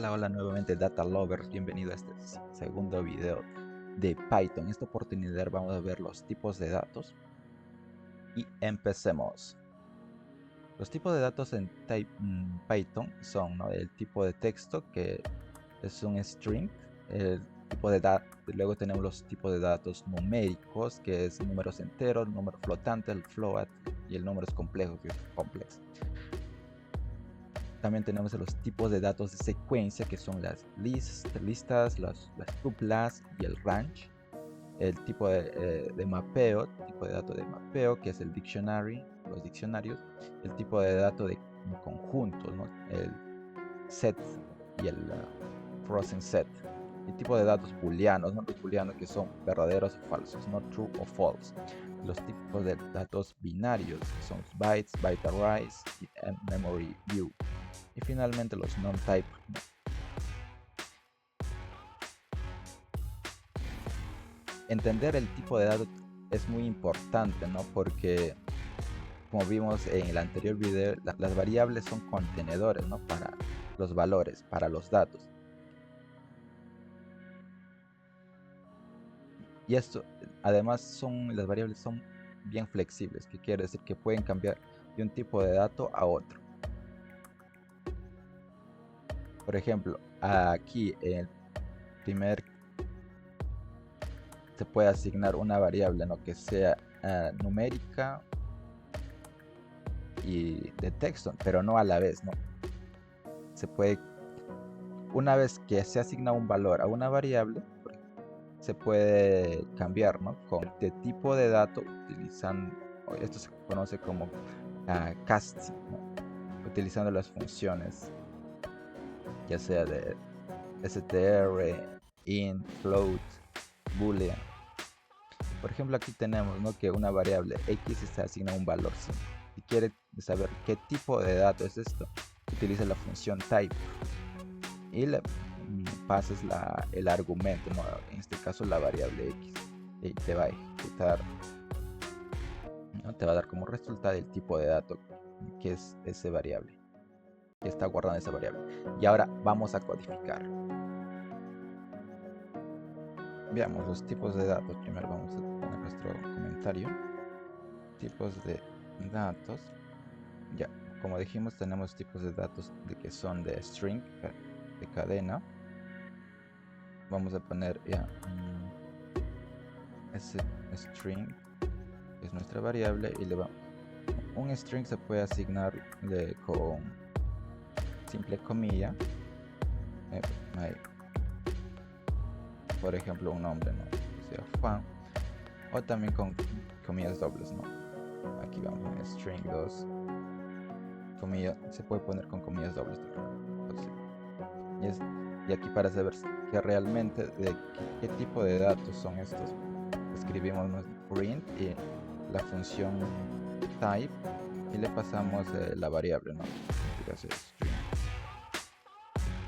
Hola nuevamente Data Lovers, bienvenido a este segundo video de Python. En esta oportunidad vamos a ver los tipos de datos y empecemos. Los tipos de datos en Python son, ¿no?, el tipo de texto, que es un string, el tipo de luego tenemos los tipos de datos numéricos, que es números enteros, número flotante, el float, y el números complejos, que es complex. También tenemos los tipos de datos de secuencia, que son las listas, las tuplas y el range. El tipo de mapeo, tipo de datos de mapeo, que es el dictionary, los diccionarios. El tipo de datos de conjuntos, ¿no?, el set y el frozen set. El tipo de datos booleanos, ¿no?, los booleanos que son verdaderos o falsos, no true o false. Los tipos de datos binarios, que son bytes, byte arrays y memory view. Y finalmente los non-type. Entender el tipo de datos es muy importante, ¿no? Porque, como vimos en el anterior video, las variables son contenedores, ¿no?, para los valores, para los datos. Y esto, además, las variables son bien flexibles, que quiere decir que pueden cambiar de un tipo de dato a otro. Por ejemplo, aquí en el primer se puede asignar una variable, ¿no?, que sea numérica y de texto, pero no a la vez, ¿no? Se puede, una vez que se asigna un valor a una variable, se puede cambiar, ¿no?, con este tipo de dato utilizando, esto se conoce como casting, ¿no?, utilizando las funciones, ya sea de str, int, float, boolean. Por ejemplo, aquí tenemos, ¿no?, que una variable x se asigna un valor 5. Si quiere saber qué tipo de dato es esto, utiliza la función type y le pasas el argumento, ¿no?, en este caso la variable x, y te va a ejecutar, ¿no?, te va a dar como resultado el tipo de dato que es esa variable, que está guardando esa variable. Y ahora vamos a codificar. Veamos los tipos de datos. Primero vamos a poner nuestro comentario. Tipos de datos. Ya, como dijimos, tenemos tipos de datos que son de string, de cadena. Vamos a poner ya ese string, que es nuestra variable, y un string se puede asignar con simple comilla, por ejemplo un nombre, ¿no?, que sea Juan, o también con comillas dobles, ¿no? Aquí vamos a string 2 comillas, se puede poner con comillas dobles. Y aquí, para saber que realmente de qué tipo de datos son estos, escribimos nuestro print y la función type y le pasamos la variable, ¿no?, que hace string,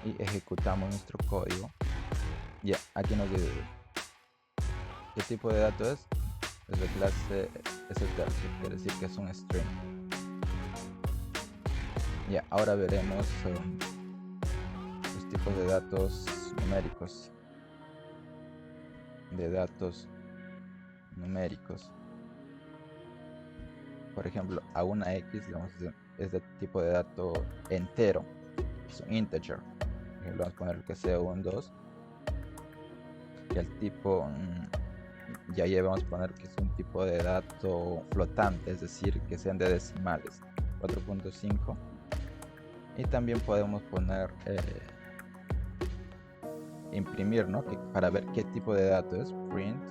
y ejecutamos nuestro código. Ya, aquí nos dice qué tipo de dato es de clase str, que quiere decir que es un string. Ya, ahora veremos los tipos de datos numéricos. Por ejemplo, a una x es de tipo de dato entero, es un integer. Por ejemplo, vamos a poner que sea un 2. Y al tipo ya vamos a poner que es un tipo de dato flotante, es decir, que sean de decimales, 4.5. Y también podemos poner imprimir, ¿no?, que para ver qué tipo de dato es, print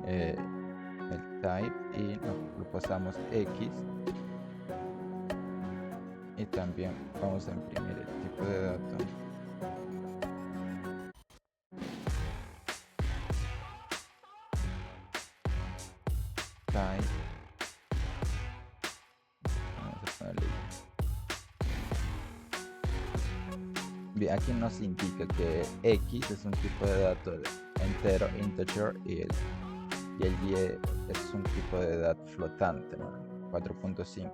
el type, y lo pasamos x, y también vamos a imprimir el tipo de dato type. Vamos a ponerle. Bien, aquí nos indica que x es un tipo de dato entero, integer, y el y es un tipo de dato flotante, ¿no?, 4.5.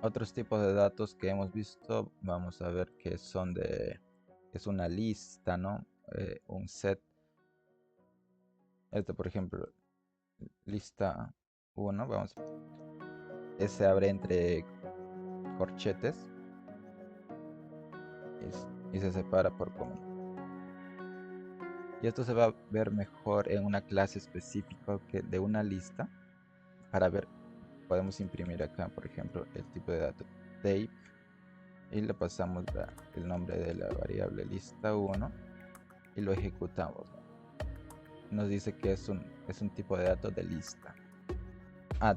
Otros tipos de datos que hemos visto, vamos a ver que son es una lista, ¿no? Un set. Este, por ejemplo, lista 1, se abre entre corchetes y se separa por coma. Y esto se va a ver mejor en una clase específica de una lista. Para ver, podemos imprimir acá, por ejemplo, el tipo de dato tape y le pasamos el nombre de la variable lista 1 y lo ejecutamos, ¿no? Nos dice que es un tipo de datos de lista.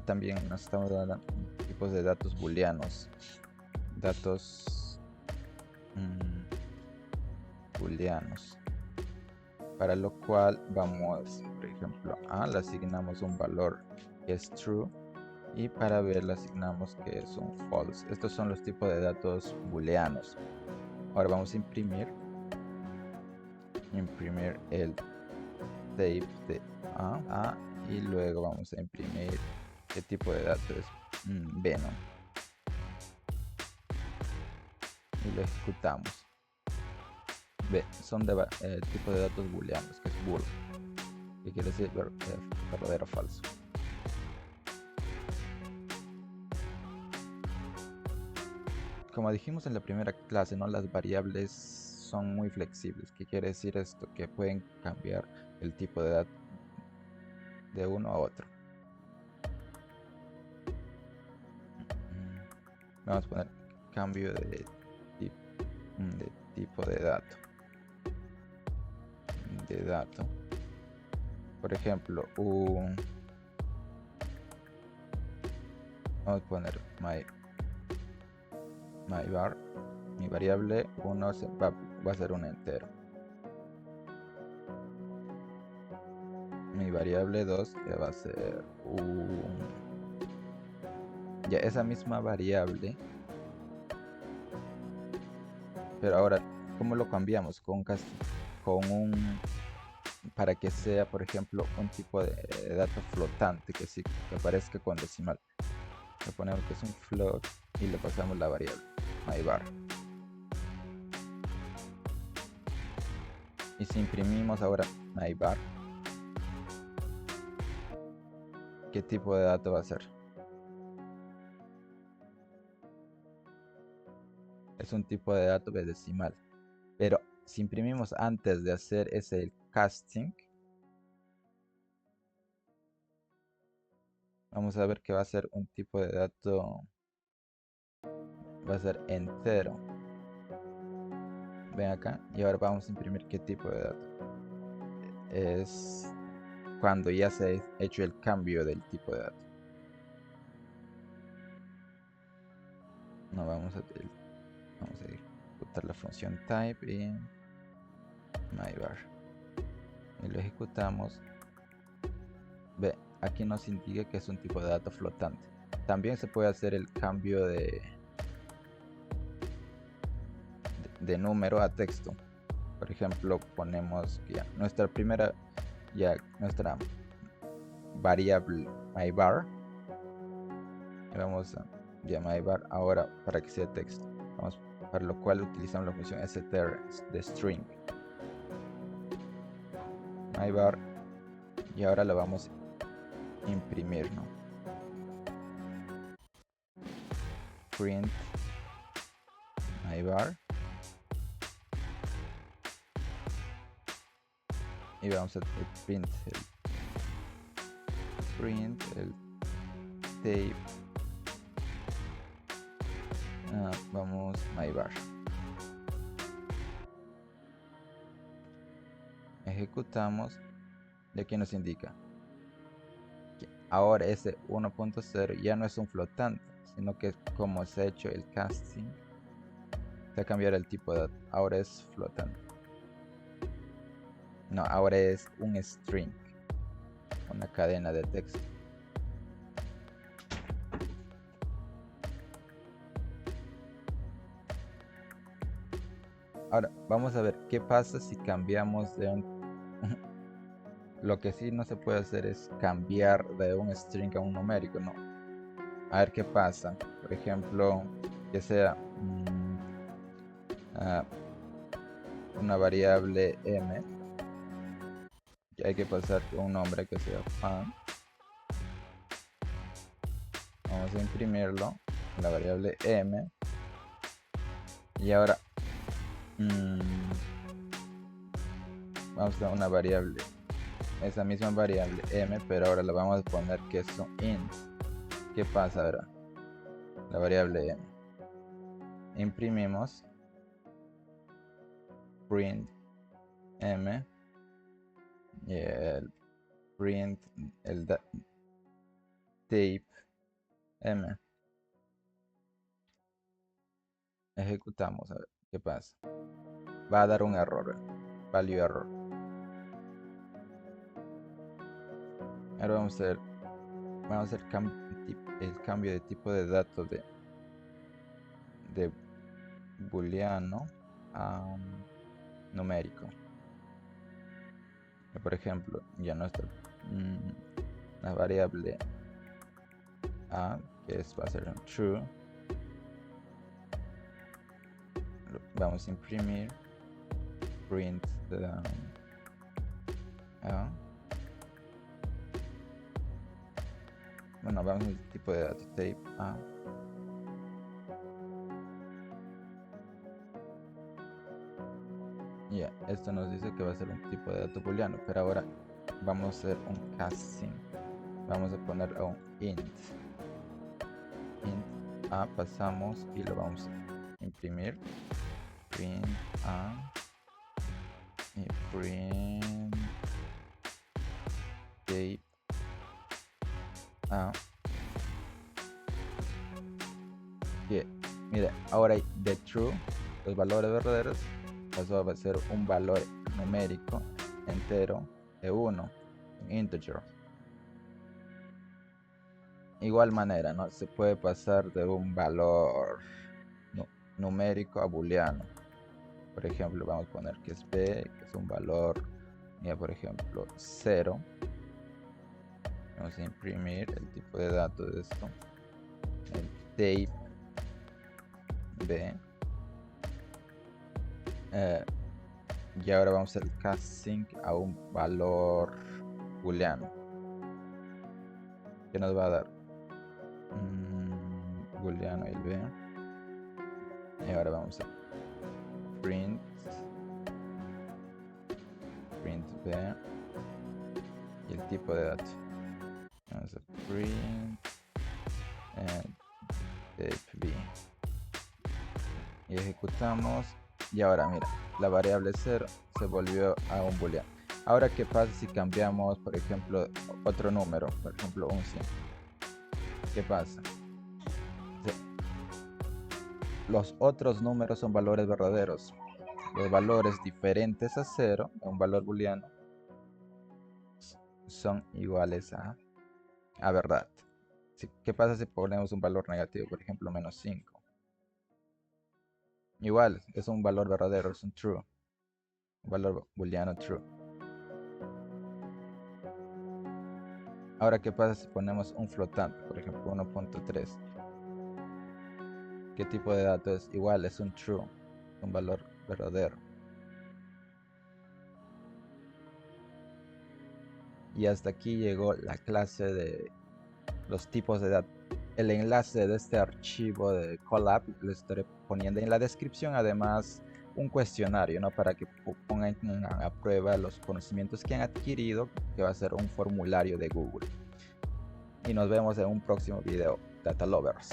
También nos estamos dando tipos de datos booleanos. Datos booleanos. Para lo cual vamos, por ejemplo, le asignamos un valor que es true y para B le asignamos que es un false. Estos son los tipos de datos booleanos. Ahora vamos a imprimir el tape de A y luego vamos a imprimir qué tipo de datos es B, ¿no? Y lo ejecutamos. B, son de tipo de datos booleanos, que es bool, que quiere decir verdadero o falso. Como dijimos en la primera clase, ¿no? Las variables son muy flexibles. ¿Qué quiere decir esto? Que pueden cambiar el tipo de datos de uno a otro. Vamos a poner cambio de tipo de dato. Por ejemplo, vamos a poner myVar. Mi variable 1 va a ser un entero. Mi variable 2 va a ser ya esa misma variable, pero ahora, ¿cómo lo cambiamos? Para que sea, por ejemplo, un tipo de dato flotante que aparezca con decimal. Le ponemos que es un float y le pasamos la variable myVar. Y si imprimimos ahora myVar, ¿qué tipo de dato va a ser? Es un tipo de dato decimal. Pero si imprimimos antes de hacer ese casting, vamos a ver que va a ser un tipo de dato, va a ser entero. Ven acá y ahora vamos a imprimir qué tipo de dato. Es cuando ya se ha hecho el cambio del tipo de dato. No vamos a ejecutar la función type y myVar. Y lo ejecutamos. Ve, aquí nos indica que es un tipo de dato flotante. También se puede hacer el cambio de número a texto. Por ejemplo, ponemos que nuestra variable myVar. Vamos a myVar ahora para que sea texto. Para lo cual utilizamos la función str de string. myVar y ahora la vamos a imprimir, ¿no? Print myVar y vamos a print el tape. Vamos myVar. Ejecutamos y aquí nos indica que ahora ese 1.0 ya no es un flotante, sino que como se ha hecho el casting, se ha cambiado el tipo de dato. Ahora es flotante. No, ahora es un string, una cadena de texto. Ahora, vamos a ver qué pasa si cambiamos de Lo que sí no se puede hacer es cambiar de un string a un numérico, ¿no? A ver qué pasa. Por por ejemplo, que sea una variable m, que hay que pasar un nombre que sea fan. Vamos a imprimirlo, la variable m, y ahora vamos a dar una variable, esa misma variable m, pero ahora la vamos a poner que es un int. ¿Qué pasa ahora? La variable m, imprimimos print m, y el print el type m. Ejecutamos, a ver qué pasa. Va a dar un error, value error. Ahora vamos a hacer el cambio de tipo de datos de booleano a numérico. Por ejemplo, ya nuestra la variable a, que va a ser un true, vamos a imprimir print a. Bueno, vamos al tipo de datos type a. Ya, esto nos dice que va a ser un tipo de dato booleano, pero ahora vamos a hacer un casting. Vamos a poner a un int a, pasamos y lo vamos a imprimir print a y print type a. Bien, mira, ahora de true, los valores verdaderos, eso va a ser un valor numérico entero de 1, un integer. Igual manera, ¿no? Se puede pasar de un valor numérico a booleano. Por ejemplo, vamos a poner que es b, que es un valor, ya por ejemplo, 0. Vamos a imprimir el tipo de datos de esto, el type b. Y ahora vamos a hacer casting a un valor booleano. ¿Qué nos va a dar? Booleano el b. Y ahora vamos a print b y el tipo de datos. Vamos a print type b y ejecutamos. Y ahora mira, la variable 0 se volvió a un booleano. Ahora, ¿qué pasa si cambiamos, por ejemplo, otro número? Por ejemplo, un 5. ¿Qué pasa? Los otros números son valores verdaderos. Los valores diferentes a 0, un valor booleano, son iguales a verdad. ¿Qué pasa si ponemos un valor negativo? Por ejemplo, menos 5. Igual, es un valor verdadero, es un true. Un valor booleano true. Ahora, ¿qué pasa si ponemos un flotante? Por ejemplo, 1.3. ¿Qué tipo de dato es? Igual, es un true. Un valor verdadero. Y hasta aquí llegó la clase de los tipos de datos. El enlace de este archivo de Colab lo estaré poniendo en la descripción. Además, un cuestionario, ¿no? Para que pongan a prueba los conocimientos que han adquirido, que va a ser un formulario de Google. Y nos vemos en un próximo video, Data Lovers.